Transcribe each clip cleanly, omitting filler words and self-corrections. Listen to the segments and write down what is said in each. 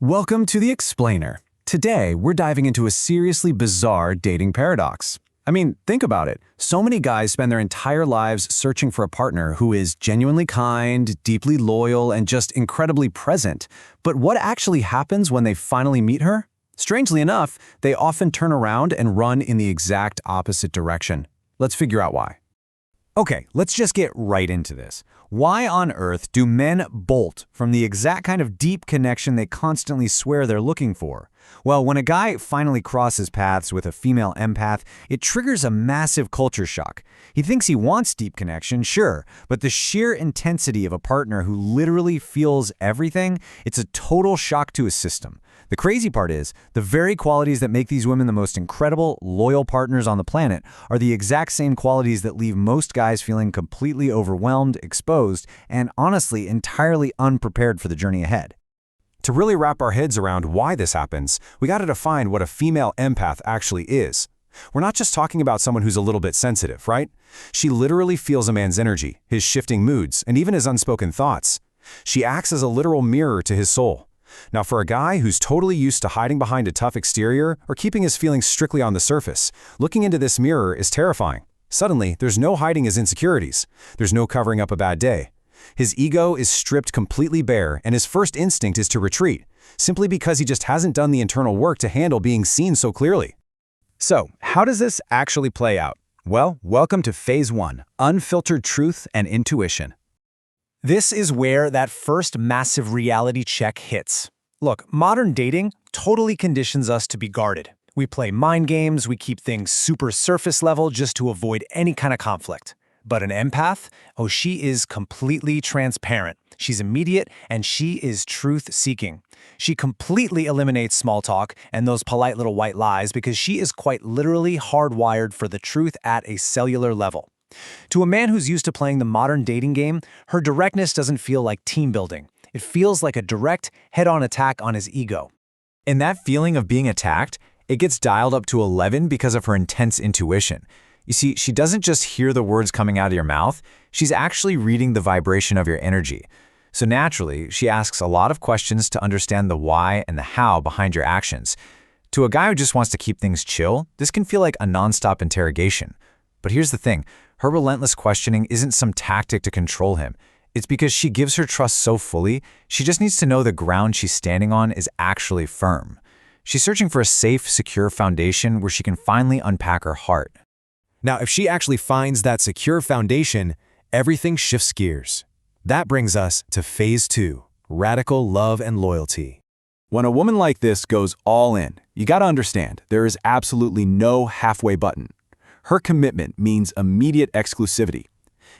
Welcome to The Explainer. Today, we're diving into a seriously bizarre dating paradox. I mean, think about it. So many guys spend their entire lives searching for a partner who is genuinely kind, deeply loyal, and just incredibly present. But what actually happens when they finally meet her? Strangely enough, they often turn around and run in the exact opposite direction. Let's figure out why. Okay, let's just get right into this. Why on earth do men bolt from the exact kind of deep connection they constantly swear they're looking for? Well, when a guy finally crosses paths with a female empath, it triggers a massive culture shock. He thinks he wants deep connection, sure, but the sheer intensity of a partner who literally feels everything, it's a total shock to his system. The crazy part is, the very qualities that make these women the most incredible, loyal partners on the planet are the exact same qualities that leave most guys feeling completely overwhelmed, exposed, and honestly entirely unprepared for the journey ahead. To really wrap our heads around why this happens, we gotta define what a female empath actually is. We're not just talking about someone who's a little bit sensitive, right? She literally feels a man's energy, his shifting moods, and even his unspoken thoughts. She acts as a literal mirror to his soul. Now, for a guy who's totally used to hiding behind a tough exterior or keeping his feelings strictly on the surface, looking into this mirror is terrifying. Suddenly, there's no hiding his insecurities. There's no covering up a bad day. His ego is stripped completely bare, and his first instinct is to retreat, simply because he just hasn't done the internal work to handle being seen so clearly. So, how does this actually play out? Well, welcome to Phase 1, Unfiltered Truth and Intuition. This is where that first massive reality check hits. Look, modern dating totally conditions us to be guarded. We play mind games, we keep things super surface level just to avoid any kind of conflict. But an empath, oh, she is completely transparent. She's immediate, and she is truth-seeking. She completely eliminates small talk and those polite little white lies because she is quite literally hardwired for the truth at a cellular level. To a man who's used to playing the modern dating game, her directness doesn't feel like team building. It feels like a direct, head-on attack on his ego. And that feeling of being attacked, it gets dialed up to 11 because of her intense intuition. You see, she doesn't just hear the words coming out of your mouth, she's actually reading the vibration of your energy. So naturally, she asks a lot of questions to understand the why and the how behind your actions. To a guy who just wants to keep things chill, this can feel like a nonstop interrogation. But here's the thing, her relentless questioning isn't some tactic to control him. It's because she gives her trust so fully, she just needs to know the ground she's standing on is actually firm. She's searching for a safe, secure foundation where she can finally unpack her heart. Now, if she actually finds that secure foundation, everything shifts gears. That brings us to Phase 2, Radical Love and Loyalty. When a woman like this goes all in, you gotta understand, there is absolutely no halfway button. Her commitment means immediate exclusivity.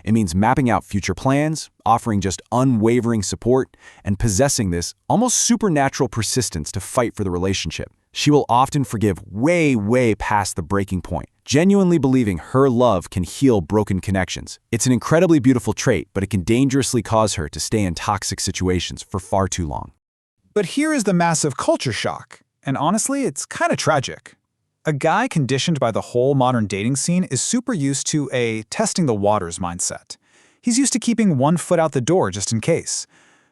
It means mapping out future plans, offering just unwavering support, and possessing this almost supernatural persistence to fight for the relationship. She will often forgive way past the breaking point, genuinely believing her love can heal broken connections. It's an incredibly beautiful trait, but it can dangerously cause her to stay in toxic situations for far too long. But here is the massive culture shock, and honestly, it's kind of tragic. A guy conditioned by the whole modern dating scene is super used to a testing the waters mindset. He's used to keeping one foot out the door just in case.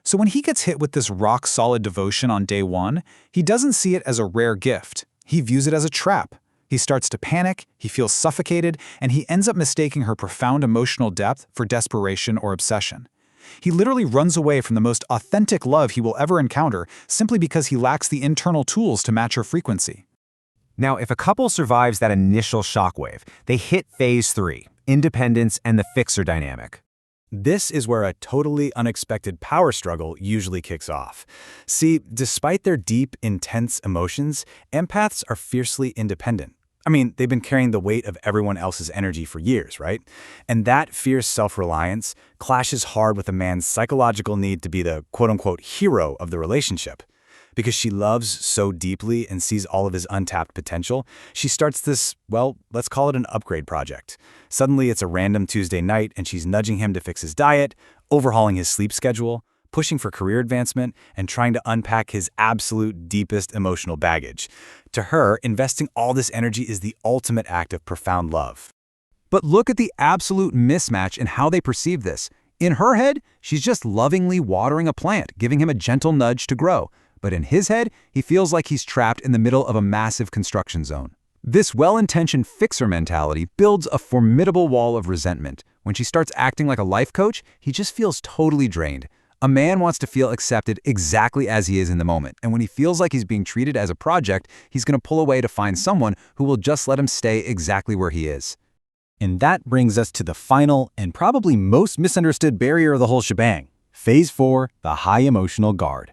So when he gets hit with this rock-solid devotion on day one, he doesn't see it as a rare gift. He views it as a trap. He starts to panic, he feels suffocated, and he ends up mistaking her profound emotional depth for desperation or obsession. He literally runs away from the most authentic love he will ever encounter simply because he lacks the internal tools to match her frequency. Now, if a couple survives that initial shockwave, they hit Phase 3, independence and the fixer dynamic. This is where a totally unexpected power struggle usually kicks off. See, despite their deep, intense emotions, empaths are fiercely independent. I mean, they've been carrying the weight of everyone else's energy for years, right? And that fierce self-reliance clashes hard with a man's psychological need to be the quote-unquote hero of the relationship. Because she loves so deeply and sees all of his untapped potential, she starts this, well, let's call it an upgrade project. Suddenly it's a random Tuesday night and she's nudging him to fix his diet, overhauling his sleep schedule, pushing for career advancement, and trying to unpack his absolute deepest emotional baggage. To her, investing all this energy is the ultimate act of profound love. But look at the absolute mismatch in how they perceive this. In her head, she's just lovingly watering a plant, giving him a gentle nudge to grow. But in his head, he feels like he's trapped in the middle of a massive construction zone. This well-intentioned fixer mentality builds a formidable wall of resentment. When she starts acting like a life coach, he just feels totally drained. A man wants to feel accepted exactly as he is in the moment, and when he feels like he's being treated as a project, he's going to pull away to find someone who will just let him stay exactly where he is. And that brings us to the final and probably most misunderstood barrier of the whole shebang. Phase 4, the high emotional guard.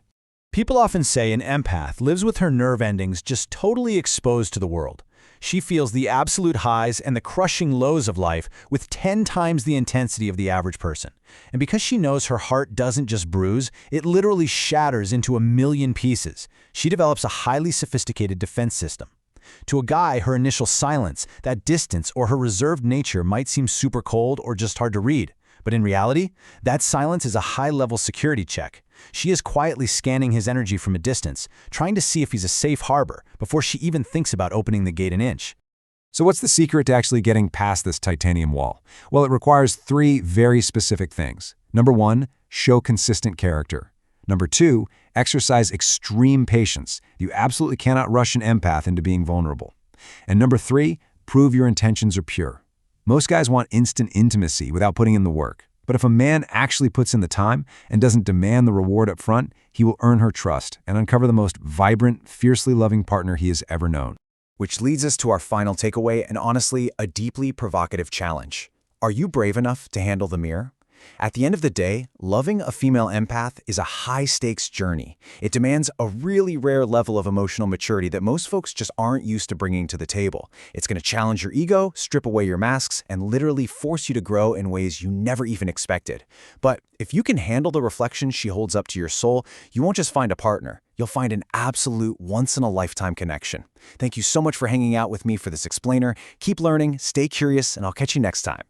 People often say an empath lives with her nerve endings just totally exposed to the world. She feels the absolute highs and the crushing lows of life with 10 times the intensity of the average person. And because she knows her heart doesn't just bruise, it literally shatters into a million pieces, she develops a highly sophisticated defense system. To a guy, her initial silence, that distance, or her reserved nature might seem super cold or just hard to read. But in reality, that silence is a high-level security check. She is quietly scanning his energy from a distance, trying to see if he's a safe harbor before she even thinks about opening the gate an inch. So what's the secret to actually getting past this titanium wall? Well, it requires 3 very specific things. Number 1, show consistent character. Number 2, exercise extreme patience. You absolutely cannot rush an empath into being vulnerable. And number 3, prove your intentions are pure. Most guys want instant intimacy without putting in the work. But if a man actually puts in the time and doesn't demand the reward up front, he will earn her trust and uncover the most vibrant, fiercely loving partner he has ever known. Which leads us to our final takeaway and honestly, a deeply provocative challenge. Are you brave enough to handle the mirror? At the end of the day, loving a female empath is a high-stakes journey. It demands a really rare level of emotional maturity that most folks just aren't used to bringing to the table. It's going to challenge your ego, strip away your masks, and literally force you to grow in ways you never even expected. But if you can handle the reflection she holds up to your soul, you won't just find a partner. You'll find an absolute once-in-a-lifetime connection. Thank you so much for hanging out with me for this explainer. Keep learning, stay curious, and I'll catch you next time.